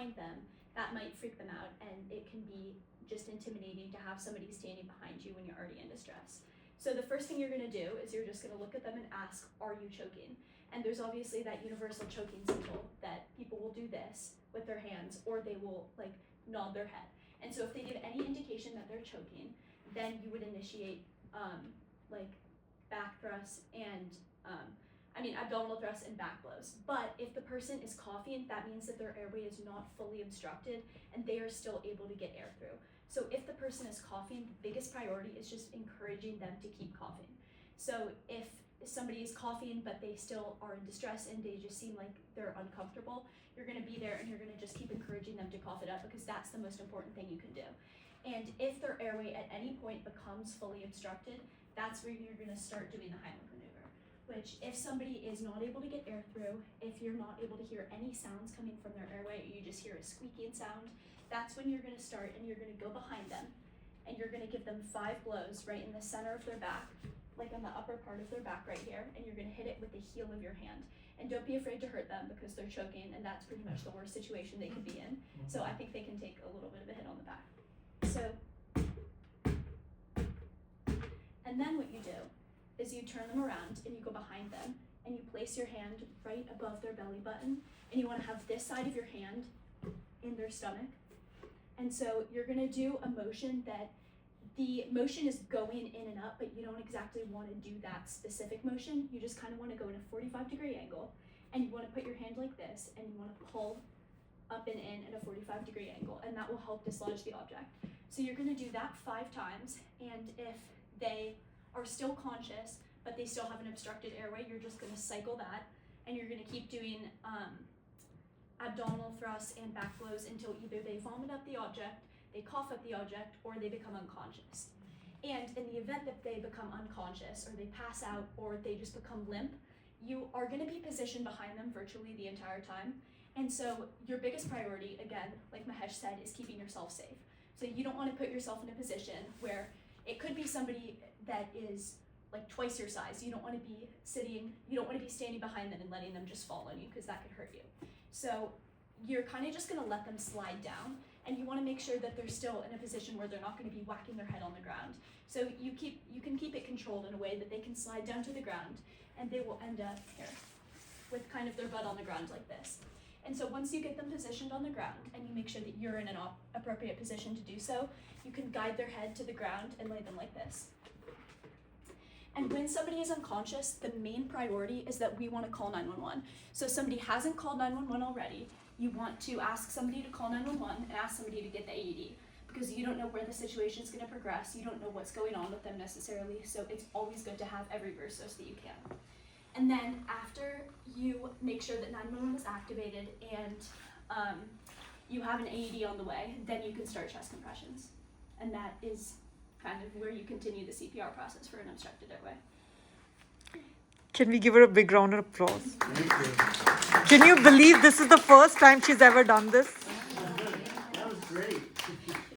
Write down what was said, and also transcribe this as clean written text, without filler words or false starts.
behind them, that might freak them out, and it can be just intimidating to have somebody standing behind you when you're already in distress. So the first thing you're going to do is you're just going to look at them and ask, are you choking? And there's obviously that universal choking symbol that people will do this with their hands, or they will like nod their head. And so if they give any indication that they're choking, then you would initiate like back thrusts and abdominal thrusts and back blows. But if the person is coughing, that means that their airway is not fully obstructed and they are still able to get air through. So if the person is coughing, the biggest priority is just encouraging them to keep coughing. So if somebody is coughing but they still are in distress and they just seem like they're uncomfortable, you're going to be there and you're going to just keep encouraging them to cough it up, because that's the most important thing you can do. And if their airway at any point becomes fully obstructed, that's where you're going to start doing the Heimlich maneuver, which if somebody is not able to get air through, if you're not able to hear any sounds coming from their airway, you just hear a squeaking sound, that's when you're going to start and you're going to go behind them and you're going to give them 5 blows right in the center of their back, like on the upper part of their back right here, and you're going to hit it with the heel of your hand. And don't be afraid to hurt them, because they're choking and that's pretty much the worst situation they could be in. So I think they can take a little bit of a hit on the back. So, and then what you do is you turn them around and you go behind them and you place your hand right above their belly button, and you want to have this side of your hand in their stomach. And so you're going to do a motion that the motion is going in and up, but you don't exactly want to do that specific motion. You just kind of want to go in a 45-degree angle, and you want to put your hand like this, and you want to pull up and in at a 45-degree angle, and that will help dislodge the object. So you're going to do that 5 times, and if they are still conscious, but they still have an obstructed airway, you're just going to cycle that, and you're going to keep doing abdominal thrusts and back blows until either they vomit up the object, they cough up the object, or they become unconscious. And in the event that they become unconscious, or they pass out, or they just become limp, you are going to be positioned behind them virtually the entire time. And so your biggest priority, again, like Mahesh said, is keeping yourself safe. So you don't want to put yourself in a position where it could be somebody that is like twice your size. You don't want to be standing behind them and letting them just fall on you, because that could hurt you. So you're kind of just going to let them slide down, and you want to make sure that they're still in a position where they're not going to be whacking their head on the ground. So you can keep it controlled in a way that they can slide down to the ground, and they will end up here with kind of their butt on the ground like this. And so once you get them positioned on the ground and you make sure that you're in an appropriate position to do so, you can guide their head to the ground and lay them like this. And when somebody is unconscious, the main priority is that we want to call 911. So if somebody hasn't called 911 already, you want to ask somebody to call 911 and ask somebody to get the AED, because you don't know where the situation is going to progress. You don't know what's going on with them necessarily. So it's always good to have every resource that you can. And then after you make sure that 911 is activated and you have an AED on the way, then you can start chest compressions. And that is kind of where you continue the CPR process for an obstructed airway. Can we give her a big round of applause? Can you believe this is the first time she's ever done this?